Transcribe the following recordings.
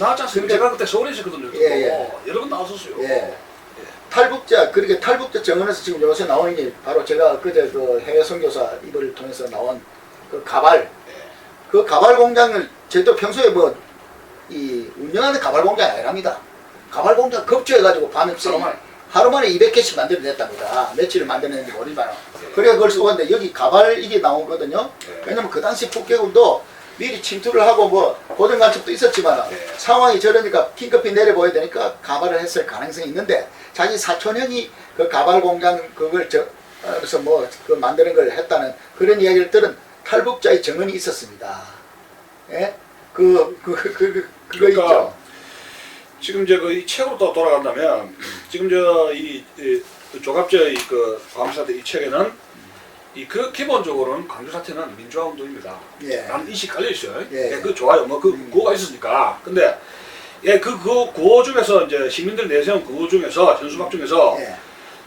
나왔지 않습니까? 제가 그때 서울에 있었거든요. 여러 번 나왔었어요. 탈북자, 그렇게 탈북자 정원에서 지금 요새 나오는 게 바로 제가 그제 그 해외 선교사 이걸 통해서 나온 그 가발. 그 가발 공장을 저도 평소에 뭐 이 운영하는 가발 공장이 아니랍니다. 가발 공장 급조해가지고 밤에 하루 만에 200개씩 만들어냈답니다. 며칠을 만들어냈는지 모르지만. 그래 그걸 쓰고 왔는데 여기 가발 이게 나오거든요. 왜냐면 그 당시 북괴군도 미리 침투를 하고 뭐 고정 간첩도 있었지만 상황이 저러니까 긴급히 내려보야 되니까 가발을 했을 가능성이 있는데 자기 사촌형이 그 가발 공장 그걸 그래서 뭐 그 만드는 걸 했다는 그런 이야기를 들은 탈북자의 증언이 있었습니다. 예? 그거 그러니까 있죠. 지금 이 책으로 또 돌아간다면 지금 이 조갑제의 그 광사대 이 책에는 그 기본적으로는 광주 사태는 민주화 운동입니다. 라는 인식이 깔려 있어요. 그 좋아요. 뭐 그 구호가 있으니까. 근데 그 구호 중에서 이제 시민들 내세운 구호 중에서 현수막 중에서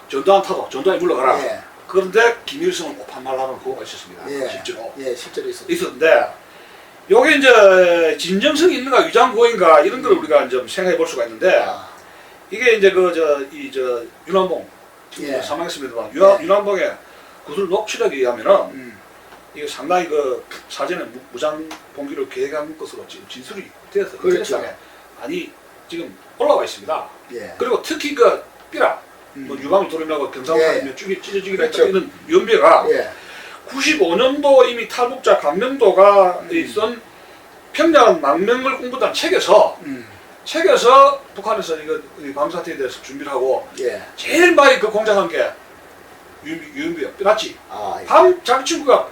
전두환 타도 전두환이 물러가라. 그런데 김일성은 오판 말라는 구호가 있었습니다. 실제로. 실제로 있었는데 요게 이제 진정성이 있는가 위장구호인가 이런 걸 우리가 좀 생각해 볼 수가 있는데 이게 이제 윤한봉 사망했습니다만 윤한봉의 구술 녹취록에 의하면은 이게 상당히 그 사전에 무장 봉기를 계획한 것으로 지금 진술이 되어서 인터넷상에 많이 지금 올라와 있습니다. 그리고 특히 그 삐라 뭐 유방을 돌리려고 경상도에 찢어지기로 했다 이런 연배가 95년도 이미 탈북자 강명도가 있던 평양 망명을 공부한 책에서 북한에서 이거 광사태에 대해서 준비를 하고 제일 많이 그 공작한 게 유연비야. 맞지? 밤 자기 친구가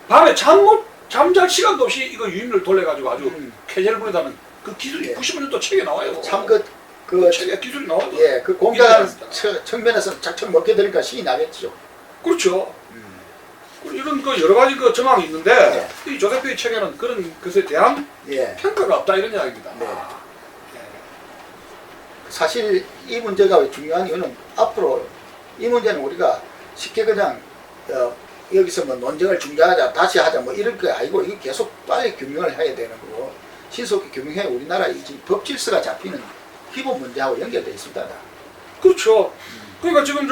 밤에 잠잘 시간도 없이 이거 유인을 돌려가지고 아주 쾌재를 부리다는 그 기술이 95년도 책에 나와요. 참 그 책에 기술이 나와요. 그 공작하는 측면에서 작전 먹게 되니까 신이 나겠죠. 그렇죠. 이런 그 여러 가지 그 정황이 있는데 이 조세표의 책에는 그런 것에 대한 평가가 없다 이런 이야기입니다. 사실 이 문제가 왜 중요한 이유는 앞으로 이 문제는 우리가 쉽게 그냥 여기서 뭐 논쟁을 중재하자 다시 하자 뭐 이럴 게 아니고 이거 계속 빨리 규명을 해야 되는 거고 신속히 규명해 우리나라 이 법 질서가 잡히는 기본 문제하고 연결되어 있습니다. 그렇죠. 그러니까 지금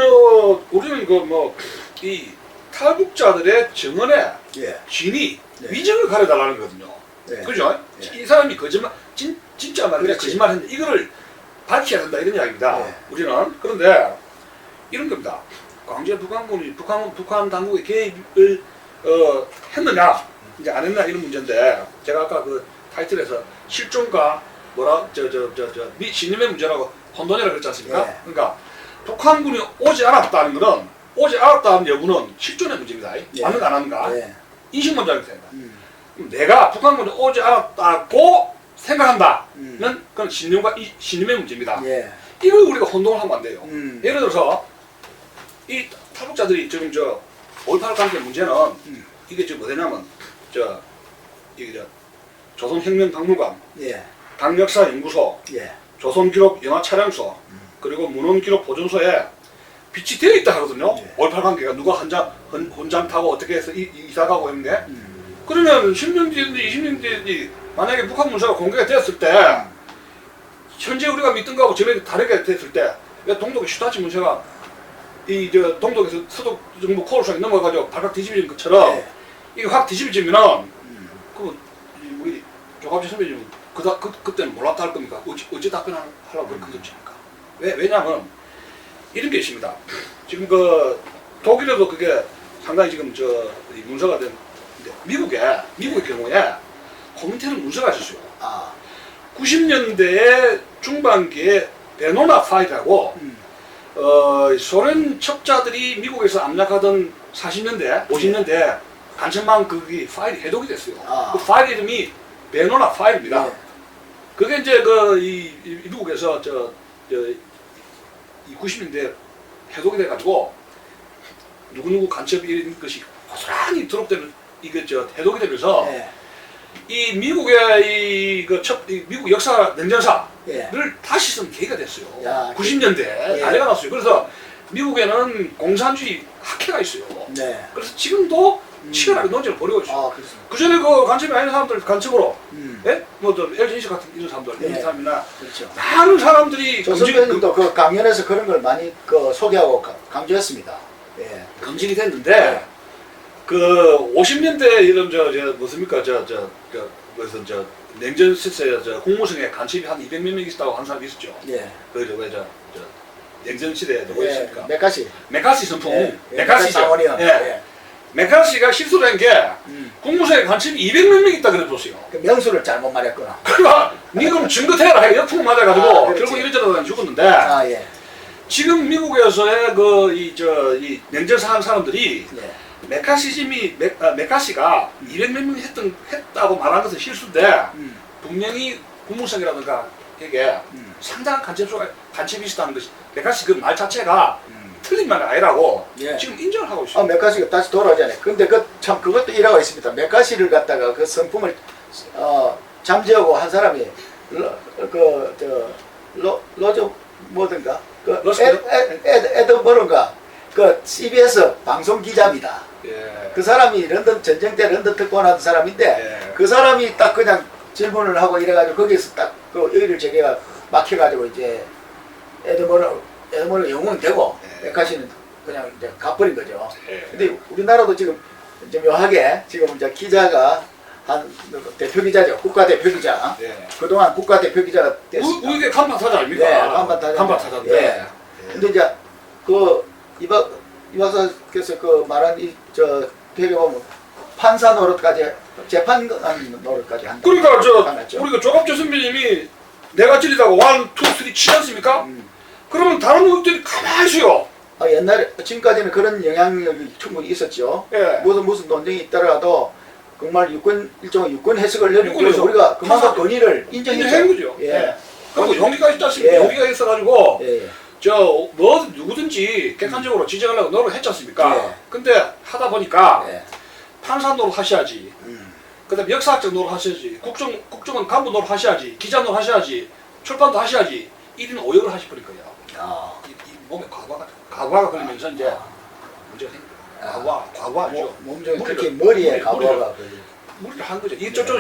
우리는 이 탈북자들의 증언에 진위 위증을 가려달라는 거거든요. 그죠? 이 사람이 거짓말 진짜 말이야 거짓말 했는데 이거를 밝혀야 된다 이런 이야기입니다. 우리는 그런데 이런 겁니다. 광주에 북한군이 북한 당국의 개입을 했느냐 이제 안 했나 이런 문제인데 제가 아까 그 타이틀에서 실종과 신념의 문제라고 혼돈이라고 그랬지 않습니까? 그러니까 북한군이 오지 않았다는 것은 오지 않았다는 여부는 실존의 문제입니다. 맞는가 안 하는가? 인식 문제가 됩니다. 내가 북한군이 오지 않았다고 생각한다는 그건 신념의 문제입니다. 이걸 우리가 혼동을 하면 안 돼요. 예를 들어서 이 탈북자들이 지금 5.18 관계 문제는 이게 뭐냐면 이게 조선혁명박물관, 당역사연구소, 조선기록 영화촬영소, 그리고 문헌기록 보존소에 빛이 되어 있다 하거든요. 5.18 관계가 누가 혼장 타고 어떻게 해서 이사 가고 했는데 그러면 10년 뒤든지 20년 뒤든지 만약에 북한 문서가 공개가 되었을 때 현재 우리가 믿던 거하고 전에 다르게 됐을 때 왜 동독의 슈타치 문서가 동독에서 서독 정부 코르상에 넘어가가지고 발칵 뒤집어진 것처럼 이게 확 뒤집어지면은 우리 조갑지 선배님은 그때는 몰랐다 할 겁니까? 어찌 답변하려고 그러십니까? 왜냐하면 이런 게 있습니다. 지금 독일에도 그게 상당히 지금 이 문서가 된 미국의 경우에 코민테르 문서가 있었어요. 90년대 중반기에 베노나 파일이라고 소련 첩자들이 미국에서 압력하던 40년대, 50년대 간첩망 파일이 해독이 됐어요. 그 파일 이름이 베노나 파일입니다. 그게 이제 이 미국에서 이 90년대 해독이 돼가지고 누구누구 간첩 이런 것이 고스란히 드롭되는 이게 해독이 되면서 이 미국의 미국 역사 냉전사를 다시 쓴 계기가 됐어요. 90년대 난리가 났어요. 그래서 미국에는 공산주의 학회가 있어요. 그래서 지금도 치열하게 논쟁을 벌이고 있어요. 아, 그렇습니다. 그 전에 그 간첩이 아닌 사람들 간첩으로, 음. 예? 뭐또 LG 같은 이런 사람들, 네. 이런 사람이나 그렇죠. 많은 사람들이 조 선배님도 그 강연에서 그런 걸 많이 그 소개하고 강조했습니다. 예. 검증이 됐는데 그 50년대 이런 저 뭐습니까 무슨 저 냉전 시대에 저 공무성에 간첩이 한 200몇 명 있었다고 하는 사람이 있었죠. 예. 그왜저 냉전 시대에 누구 예. 있습니까? 메카시. 메카시 선풍, 예. 메카시죠. 상원이요. 예. 예. 메카시가 실수를 한 게 공무성에 간첩이 200몇 명 있다 그래줬어요. 그 명수를 잘못 말했구나. 그러니까 니금 증거태라 해 역풍 맞아가지고 아, 그렇지. 결국 이래저래 죽었는데 아, 예. 지금 미국에서의 이 냉전 사는 사람들이 예. 메카시가 200몇 명 했다고 말한 것은 실수인데 음. 분명히 공무성이라든가 이게 상당한 간첩이 있었다는 것이 메카시 그 말 자체가 틀린 말이 아니라고 예. 지금 인정을 하고 있어요. 아, 메카시가 다시 돌아오잖아요. 근데 참 그것도 일화가 있습니다. 메카시를 갖다가 그 성품을 잠재우고 한 사람이 로저 뭐든가 러스트? 에드버런가 그 CBS 방송 기자입니다. 예. 그 사람이 런던 전쟁 때 런던 특권하던 사람인데 예. 그 사람이 딱 그냥 질문을 하고 이래가지고 거기서 딱 그 여기를 제가 막혀가지고 이제 에드버런 영웅이 되고 예. 메카시는 그냥 이제 가버린 거죠. 예. 근데 우리나라도 지금 좀 묘하게 지금 이제 기자가 한 대표 기자죠. 국가 대표 기자. 예. 그동안 국가 대표 기자가 됐습니다. 우리게 간판 타자 아닙니까? 네, 간판 타자. 간판 타자인데. 예. 근데 이제 그 이 박사께서 그 말한 저 되게 보면 판사 노릇까지 재판 노릇까지 한다. 그러니까 맞죠? 우리가 조갑조 선배님이 내가 찔리다고 1, 2, 3 치지 않습니까? 그러면 다른 의원들이 가만히 있어요. 옛날에 지금까지는 그런 영향력이 충분히 있었죠. 예. 무슨 논쟁이 있더라도 정말 일종의 유권 해석을 내리고 유권 해석. 우리가 그만큼 판사- 권위를 인정했죠. 인정한 거죠. 예. 그리고 용기가 있지 않습니까? 예. 용기가 있어가지고 예. 누구든지 객관적으로 지적하려고 노력했지 않습니까? 예. 근데 하다 보니까 예. 판사 노릇 하셔야지. 그다음에 역사학적 노릇 하셔야지. 국정원 간부 노릇 하셔야지. 기자 노릇 하셔야지. 출판도 하셔야지. 1인 5역을 하셔버릴 거예요. 아. 이 몸에 과부하가 걸리면서 이제 문제가 생겨요. 과부하죠. 몸 중에 특히 머리에 무리를- 가부가 무리를 한 거죠. 이 저쪽